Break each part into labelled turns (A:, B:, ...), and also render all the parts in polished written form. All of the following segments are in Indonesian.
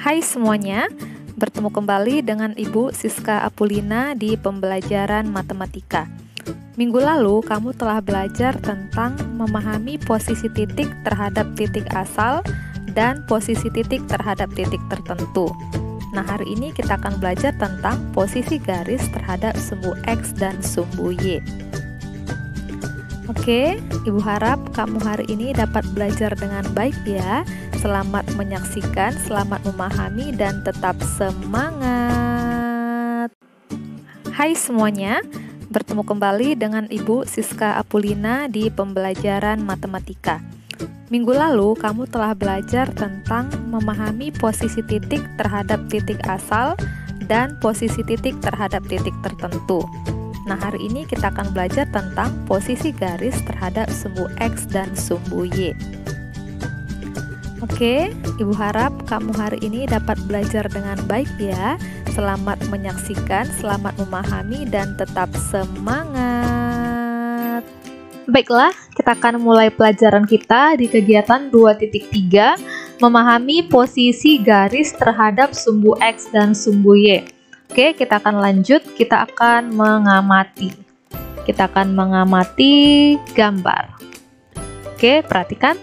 A: Hai semuanya, bertemu kembali dengan Ibu Siska Apulina di pembelajaran matematika. Minggu lalu kamu telah belajar tentang memahami posisi titik terhadap titik asal dan posisi titik terhadap titik tertentu. Nah, hari ini kita akan belajar tentang posisi garis terhadap sumbu X dan sumbu Y. Oke, Ibu harap kamu hari ini dapat belajar dengan baik ya. Selamat menyaksikan, selamat memahami, dan tetap semangat. Hai semuanya, bertemu kembali dengan Ibu Siska Apulina di pembelajaran matematika. Minggu lalu kamu telah belajar tentang memahami posisi titik terhadap titik asal dan posisi titik terhadap titik tertentu. Nah, hari ini kita akan belajar tentang posisi garis terhadap sumbu X dan sumbu Y. Oke, Ibu harap kamu hari ini dapat belajar dengan baik ya. Selamat menyaksikan, selamat memahami, dan tetap semangat. Baiklah, kita akan mulai pelajaran kita di kegiatan 2.3, memahami posisi garis terhadap sumbu X dan sumbu Y. Oke, kita akan lanjut, kita akan mengamati. Kita akan mengamati gambar. Oke, perhatikan.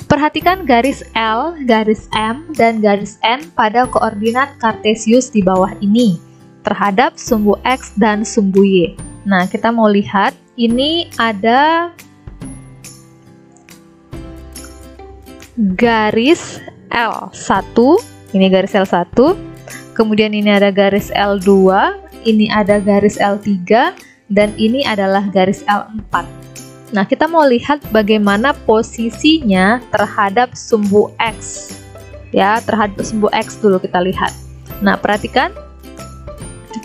A: Perhatikan garis L, garis M, dan garis N pada koordinat kartesius di bawah ini terhadap sumbu X dan sumbu Y. Nah, kita mau lihat, ini ada garis L1, ini garis L1, kemudian ini ada garis L2, ini ada garis L3, dan ini adalah garis L4. Nah, kita mau lihat bagaimana posisinya terhadap sumbu X. Ya, terhadap sumbu X dulu kita lihat. Nah, perhatikan.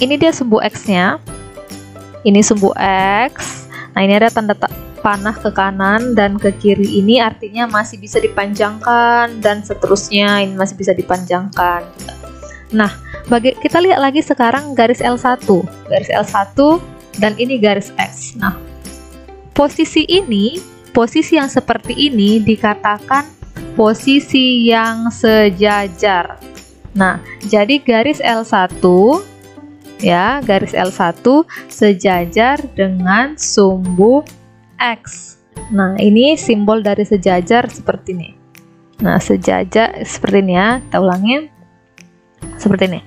A: Ini dia sumbu X-nya. Ini sumbu X. Nah, ini ada tanda panah ke kanan dan ke kiri. Ini artinya masih bisa dipanjangkan dan seterusnya. Ini masih bisa dipanjangkan. Nah, kita lihat lagi sekarang garis L1. Garis L1 dan ini garis X. Nah, posisi ini, posisi yang seperti ini dikatakan posisi yang sejajar. Nah, jadi garis L1 ya, garis L1 sejajar dengan sumbu X. Nah, ini simbol dari sejajar seperti ini. Nah, sejajar seperti ini ya. Kita ulangi. Seperti ini.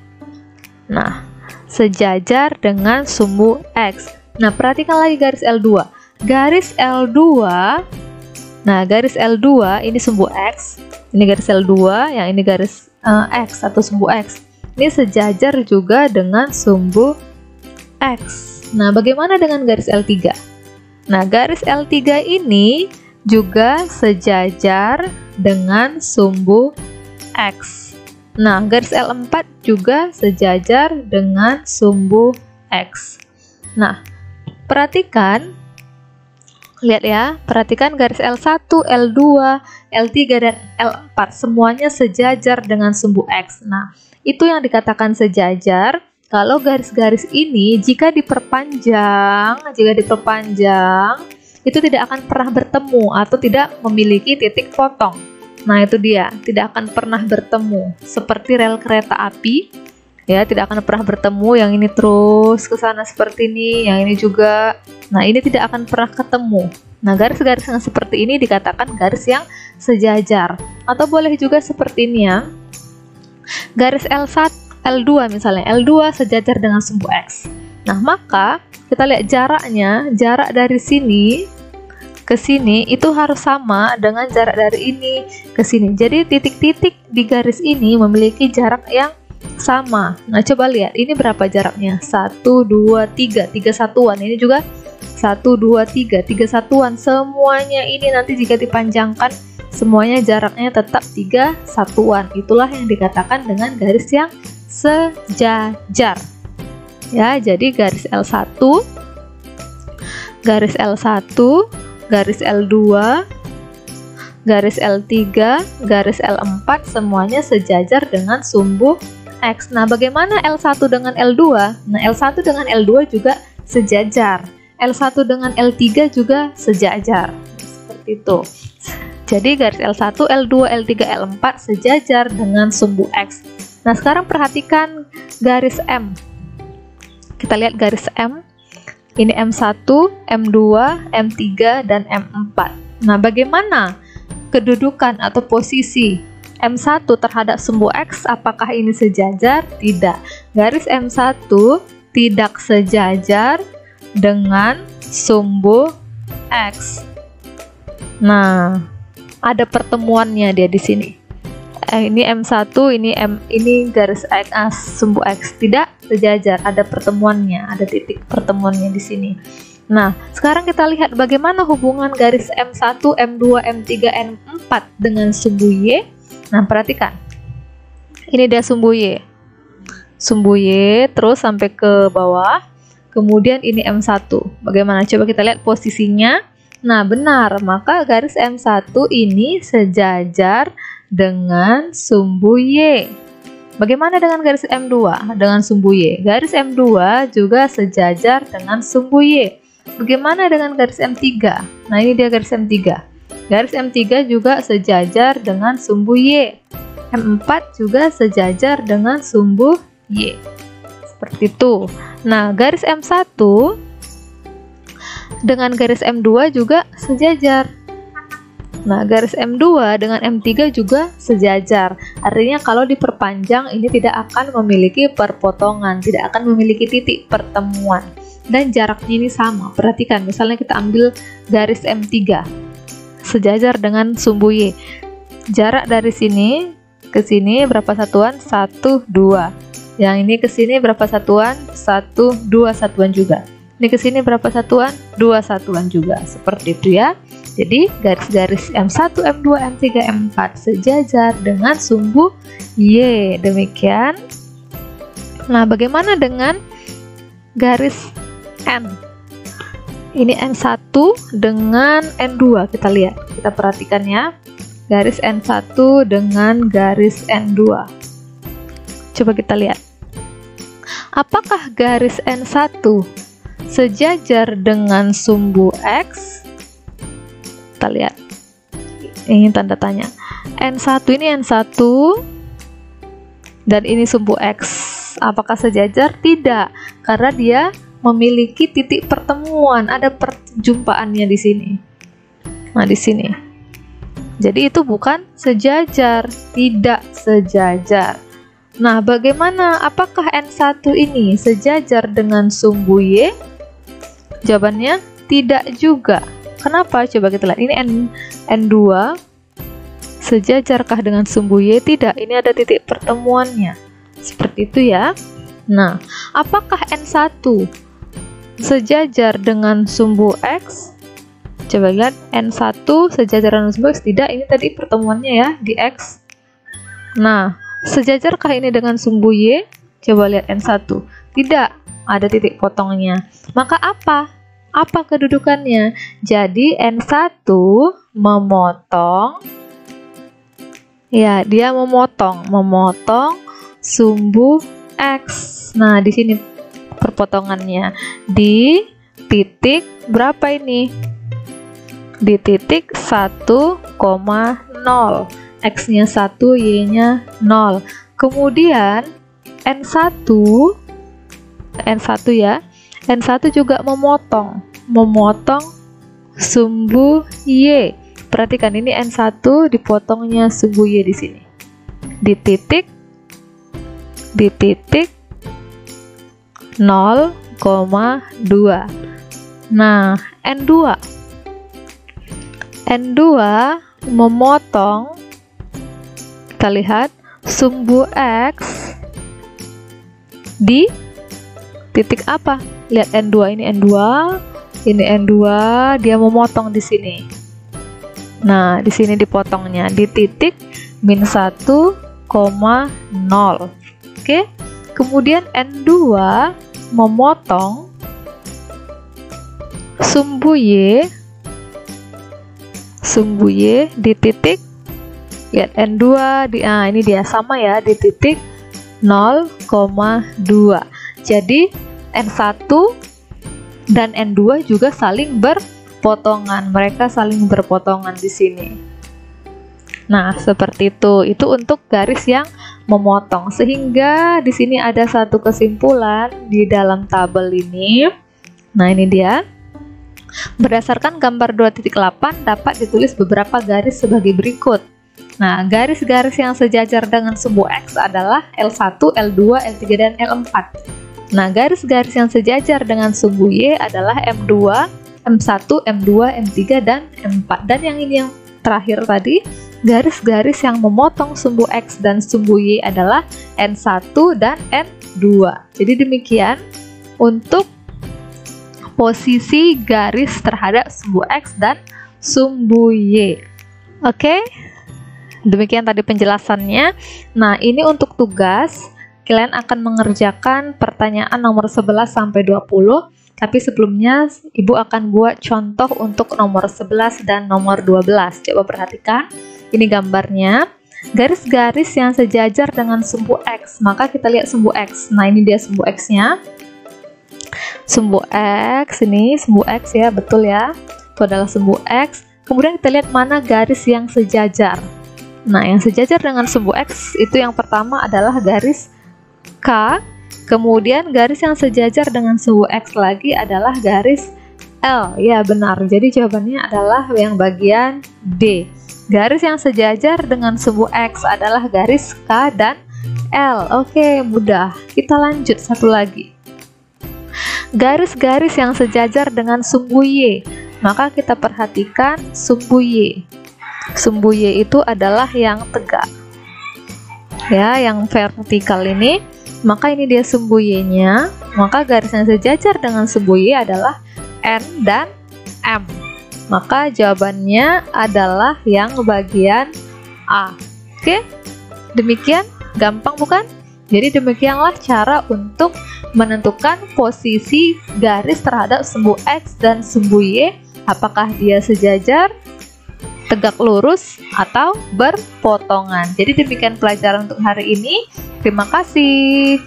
A: Nah, sejajar dengan sumbu X. Nah, perhatikan lagi garis L2. Garis L2, nah garis L2 ini sumbu X, ini garis L2, yang ini garis X atau sumbu X. Ini sejajar juga dengan sumbu X. Nah, bagaimana dengan garis L3? Nah, garis L3 ini juga sejajar dengan sumbu X. Nah, garis L4 juga sejajar dengan sumbu X. Nah, perhatikan, lihat ya, perhatikan garis L1, L2, L3, dan L4 semuanya sejajar dengan sumbu X. Nah, itu yang dikatakan sejajar kalau garis-garis ini jika diperpanjang, itu tidak akan pernah bertemu atau tidak memiliki titik potong. Nah, itu dia, tidak akan pernah bertemu. Seperti rel kereta api, ya, tidak akan pernah bertemu. Yang ini terus ke sana seperti ini, yang ini juga. Nah, ini tidak akan pernah ketemu. Nah, garis-garis yang seperti ini dikatakan garis yang sejajar. Atau boleh juga seperti ini ya. Garis L1, L2 misalnya. L2 sejajar dengan sumbu X. Nah, maka kita lihat jaraknya, jarak dari sini ke sini itu harus sama dengan jarak dari ini ke sini. Jadi titik-titik di garis ini memiliki jarak yang sama. Nah, coba lihat ini berapa jaraknya? 1, 2, 3, 3 satuan. Ini juga 1, 2, 3, 3 satuan. Semuanya ini nanti jika dipanjangkan, semuanya jaraknya tetap 3 satuan. Itulah yang dikatakan dengan garis yang sejajar. Ya, jadi garis L1, garis L1, garis L2, garis L3, garis L4 semuanya sejajar dengan sumbu X. Nah, bagaimana L1 dengan L2? Nah, L1 dengan L2 juga sejajar. L1 dengan L3 juga sejajar. Seperti itu. Jadi garis L1, L2, L3, L4 sejajar dengan sumbu X. Nah, sekarang perhatikan garis M. Kita lihat garis M. Ini M1, M2, M3, dan M4. Nah, bagaimana kedudukan atau posisi M1 terhadap sumbu X? Apakah ini sejajar? Tidak. Garis M1 tidak sejajar dengan sumbu X. Nah, ada pertemuannya dia di sini. Ini M1, ini garis X, sumbu X tidak sejajar, ada pertemuannya, ada titik pertemuannya di sini. Nah, sekarang kita lihat bagaimana hubungan garis M1, M2, M3, M4 dengan sumbu Y. Nah, perhatikan. Ini dia sumbu Y. Sumbu Y terus sampai ke bawah. Kemudian ini M1. Bagaimana? Coba kita lihat posisinya. Nah, benar, maka garis M1 ini sejajar dengan sumbu Y. Bagaimana dengan garis M2? Dengan sumbu Y. Garis M2 juga sejajar dengan sumbu Y. Bagaimana dengan garis M3? Nah, ini dia garis M3. Garis M3 juga sejajar dengan sumbu Y. M4 juga sejajar dengan sumbu Y. Seperti itu. Nah, garis M1 dengan garis M2 juga sejajar. Nah, garis M2 dengan M3 juga sejajar. Artinya kalau diperpanjang ini tidak akan memiliki perpotongan, tidak akan memiliki titik pertemuan. Dan jaraknya ini sama. Perhatikan, misalnya kita ambil garis M3 sejajar dengan sumbu Y. Jarak dari sini ke sini berapa satuan? 1, 2. Yang ini ke sini berapa satuan? 1, 2 satuan juga. Ini ke sini berapa satuan? 2 satuan juga. Seperti itu ya. Jadi garis-garis M1, M2, M3, M4 sejajar dengan sumbu Y. Demikian. Nah, bagaimana dengan garis N? Ini N1 dengan N2. Kita lihat, kita perhatikan ya. Garis N1 dengan garis N2. Coba kita lihat. Apakah garis N1 sejajar dengan sumbu X? Kita lihat. Ini tanda tanya. N1 ini N1 dan ini sumbu X. Apakah sejajar? Tidak, karena dia memiliki titik pertemuan, ada perjumpaannya di sini. Nah, di sini. Jadi itu bukan sejajar, tidak sejajar. Nah, bagaimana? Apakah N1 ini sejajar dengan sumbu Y? Jawabannya tidak juga. Kenapa? Coba kita lihat. Ini N2 sejajarkah dengan sumbu Y? Tidak. Ini ada titik pertemuannya. Seperti itu ya. Nah, apakah N1 sejajar dengan sumbu X? Coba lihat, N1 sejajar dengan sumbu X? Tidak. Ini tadi pertemuannya ya di X. Nah, sejajarkah ini dengan sumbu Y? Coba lihat N1. Tidak, ada titik potongnya. Maka apa? Apa kedudukannya? Jadi N1 memotong, ya, dia memotong sumbu X. Nah, di sini perpotongannya di titik berapa ini? Di titik 1,0. X-nya 1, Y-nya 0. Kemudian N1 ya. N1 juga memotong sumbu Y. Perhatikan, ini N1 dipotongnya sumbu Y di sini. Di titik 0,2. Nah, N2 memotong, kita lihat, sumbu X di titik apa? Lihat N2, ini N2, dia memotong di sini. Nah, di sini dipotongnya di titik -1,0. Oke. Kemudian N2 memotong sumbu Y di titik, lihat N2 ini dia sama ya, di titik 0,2. Jadi N1 dan N2 juga saling berpotongan. Mereka saling berpotongan di sini. Nah, seperti itu. Itu untuk garis yang memotong. Sehingga di sini ada satu kesimpulan di dalam tabel ini. Nah, ini dia. Berdasarkan gambar 2.8 dapat ditulis beberapa garis sebagai berikut. Nah, garis-garis yang sejajar dengan sumbu X adalah L1, L2, L3, dan L4. Nah, garis-garis yang sejajar dengan sumbu Y adalah M2, M1, M2, M3, dan M4. Dan yang ini yang terakhir tadi, garis-garis yang memotong sumbu X dan sumbu Y adalah N1 dan N2. Jadi demikian untuk posisi garis terhadap sumbu X dan sumbu Y. Oke, demikian tadi penjelasannya. Nah, ini untuk tugas, kalian akan mengerjakan pertanyaan nomor 11 sampai 20. Tapi sebelumnya, Ibu akan buat contoh untuk nomor 11 dan nomor 12. Coba perhatikan, ini gambarnya. Garis-garis yang sejajar dengan sumbu X, maka kita lihat sumbu X. Nah, ini dia sumbu X-nya. Sumbu X, ini sumbu X ya, betul ya, itu adalah sumbu X. Kemudian kita lihat mana garis yang sejajar. Nah, yang sejajar dengan sumbu X itu yang pertama adalah garis K. Kemudian garis yang sejajar dengan sumbu X lagi adalah garis L. Ya, benar, jadi jawabannya adalah yang bagian D. Garis yang sejajar dengan sumbu X adalah garis K dan L. Oke, mudah. Kita lanjut satu lagi. Garis-garis yang sejajar dengan sumbu Y, maka kita perhatikan sumbu Y. Sumbu Y itu adalah yang tegak, ya, yang vertikal ini. Maka ini dia sumbu Y-nya. Maka garis yang sejajar dengan sumbu Y adalah N dan M. Maka jawabannya adalah yang bagian A. Oke, demikian, gampang bukan? Jadi demikianlah cara untuk menentukan posisi garis terhadap sumbu X dan sumbu Y, apakah dia sejajar, tegak lurus, atau berpotongan. Jadi demikian pelajaran untuk hari ini. Terima kasih.